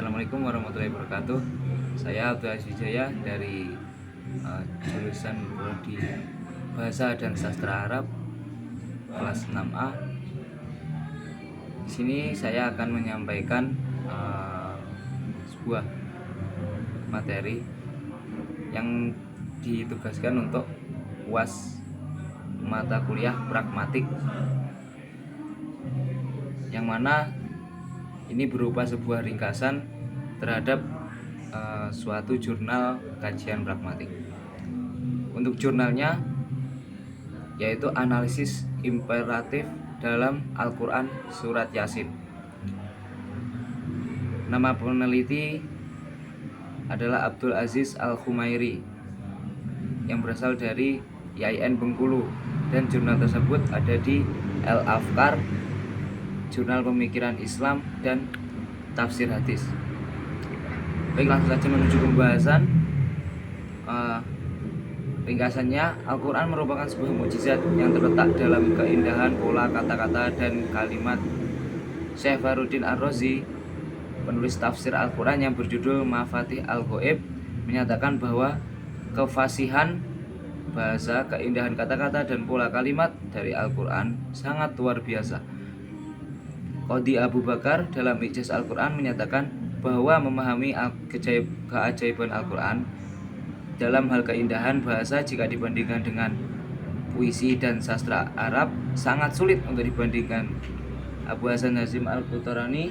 Assalamualaikum warahmatullahi wabarakatuh. Saya Abdul Aziz Wijaya dari jurusan Prodi Bahasa dan Sastra Arab kelas 6A. Di sini saya akan menyampaikan sebuah materi yang ditugaskan untuk UAS mata kuliah pragmatik, yang mana ini berupa sebuah ringkasan terhadap suatu jurnal kajian pragmatik. Untuk jurnalnya yaitu analisis imperatif dalam Al-Quran Surat Yasin. Nama peneliti adalah Abdul Aziz Al-Khumairi yang berasal dari IAIN Bengkulu, dan jurnal tersebut ada di Al-Afkar, Jurnal Pemikiran Islam dan Tafsir Hadis. Baik, langsung saja menuju pembahasan. Ringkasannya, Al-Quran merupakan sebuah mukjizat yang terletak dalam keindahan pola kata-kata dan kalimat. Syekh Fakhruddin Ar-Razi, penulis tafsir Al-Quran yang berjudul Mafatih Al-Ghaib, menyatakan bahwa kefasihan bahasa, keindahan kata-kata dan pola kalimat dari Al-Quran sangat luar biasa. Qadhi Abu Bakar dalam Ijaz Al-Quran menyatakan bahwa memahami keajaiban Al-Quran dalam hal keindahan bahasa jika dibandingkan dengan puisi dan sastra Arab sangat sulit untuk dibandingkan. Abu Hasan Hazim Al-Qutarani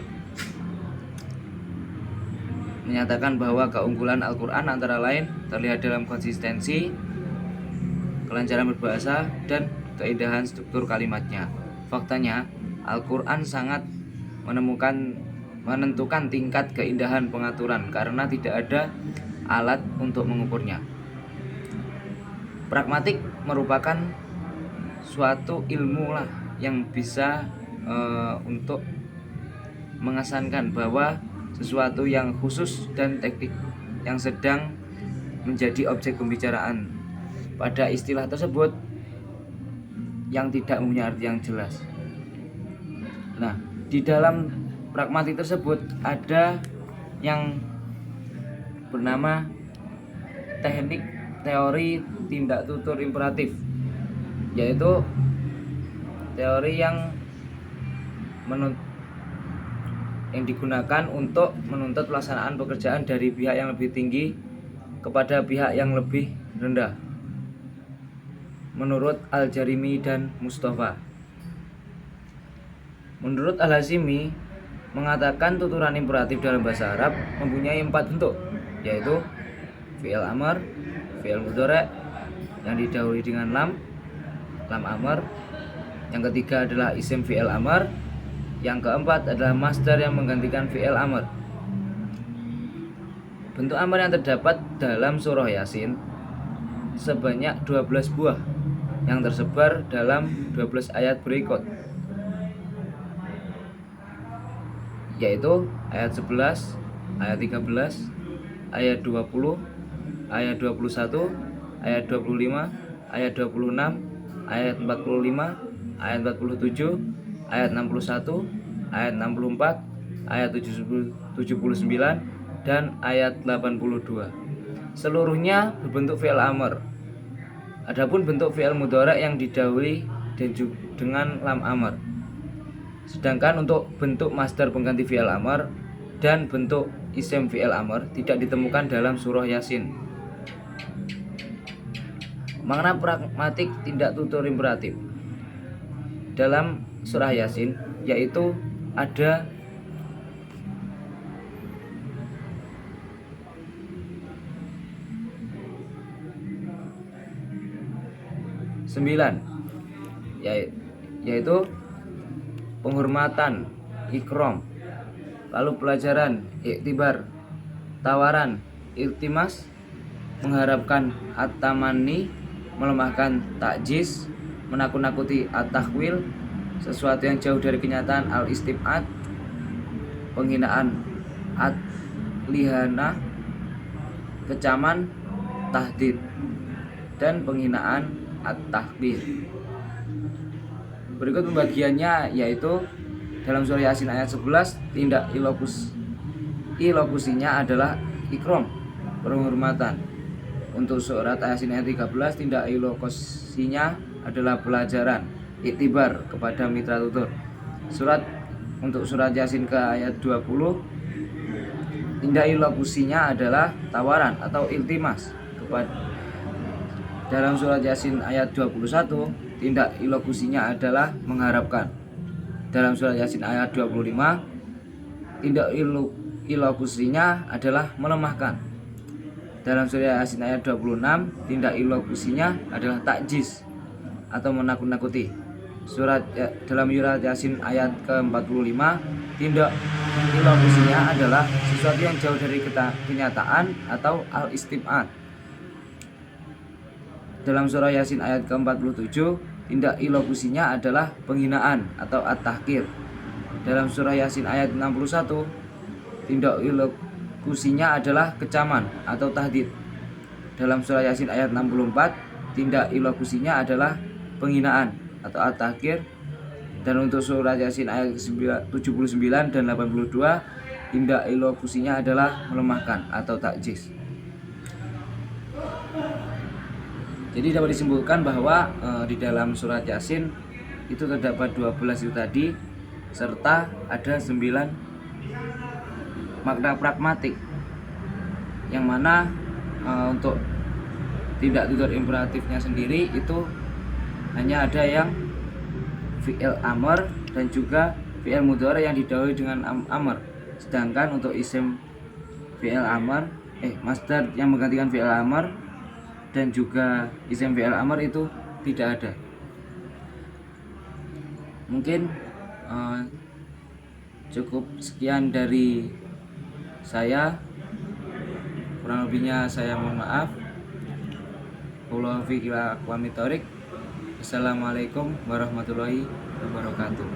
menyatakan bahwa keunggulan Al-Quran antara lain terlihat dalam konsistensi, kelancaran berbahasa, dan keindahan struktur kalimatnya. Faktanya, Al-Quran sangat menentukan tingkat keindahan pengaturan karena tidak ada alat untuk mengukurnya. Pragmatik merupakan suatu ilmu yang bisa untuk mengesankan bahwa sesuatu yang khusus dan teknik yang sedang menjadi objek pembicaraan pada istilah tersebut yang tidak mempunyai arti yang jelas. Nah, di dalam pragmatik tersebut ada yang bernama teknik teori tindak tutur imperatif, yaitu teori yang digunakan untuk menuntut pelaksanaan pekerjaan dari pihak yang lebih tinggi kepada pihak yang lebih rendah, menurut Al-Jarimi dan Mustafa. Menurut Al-Hazimi mengatakan tuturan imperatif dalam bahasa Arab mempunyai 4 bentuk, yaitu fi'il amr, fi'il mudhari' yang didahului dengan lam amr, yang ketiga adalah isim fi'il amr, yang keempat adalah masdar yang menggantikan fi'il amr. Bentuk amr yang terdapat dalam surah Yasin sebanyak 12 buah yang tersebar dalam 12 ayat berikut, yaitu ayat 11, ayat 13, ayat 20, ayat 21, ayat 25, ayat 26, ayat 45, ayat 47, ayat 61, ayat 64, ayat 79, dan ayat 82. Seluruhnya berbentuk fi'il amr. Adapun bentuk fi'il mudhari' yang didahului dengan lam amr. Sedangkan untuk bentuk masdar pengganti fi'il amr dan bentuk isim fi'il amr tidak ditemukan dalam surah Yasin. Makna pragmatik tindak tutur imperatif dalam surah Yasin yaitu ada sembilan, yaitu penghormatan, ikram, lalu pelajaran, iktibar, tawaran, iltimas, mengharapkan, at-tamanni, melemahkan, takjiz, menakut-nakuti, at-takhwil, sesuatu yang jauh dari kenyataan, al-istib'ad, penghinaan, at-lihanah, kecaman, tahdid, dan penghinaan, at-tahbir. Berikut pembagiannya, yaitu dalam surah Yasin ayat 11 tindak ilopus lokusinya adalah ikrom, penghormatan. Untuk surat Yasin ayat 13, tindak lokusinya adalah pelajaran, iktibar kepada mitra tutur. Untuk surat Yasin ke ayat 20, tindak lokusinya adalah tawaran atau iltimas kepada. Dalam surat Yasin ayat 21, tindak lokusinya adalah mengharapkan. Dalam surat Yasin ayat 25, tindak lokusinya adalah melemahkan. Dalam surat Yasin ayat 26, tindak lokusinya adalah takjiz atau menakut-nakuti. Dalam surat Yasin ayat ke-45, tindak lokusinya adalah sesuatu yang jauh dari kenyataan atau al-istib'ad. Dalam surah Yasin ayat ke-47, tindak lokusinya adalah penghinaan atau at-tahqir. Dalam surah Yasin ayat 61, tindak lokusinya adalah kecaman atau tahdid. Dalam surah Yasin ayat 64, tindak lokusinya adalah penghinaan atau at-tahqir. Dan untuk surat Yasin ayat 79 dan 82, tindak lokusinya adalah melemahkan atau takjiz. Jadi dapat disimpulkan bahwa di dalam surat Yasin itu terdapat 12 itu tadi, serta ada 9 makna pragmatik, yang mana untuk tindak tutur imperatifnya sendiri itu hanya ada yang fi'il amr dan juga fi'il mudhari yang didahului dengan amr. Sedangkan untuk isim fi'il amr, masdar yang menggantikan fi'il amr dan juga isim fi'il amr itu tidak ada. Mungkin cukup sekian dari saya, kurang lebihnya saya mohon maaf. Assalamualaikum warahmatullahi wabarakatuh.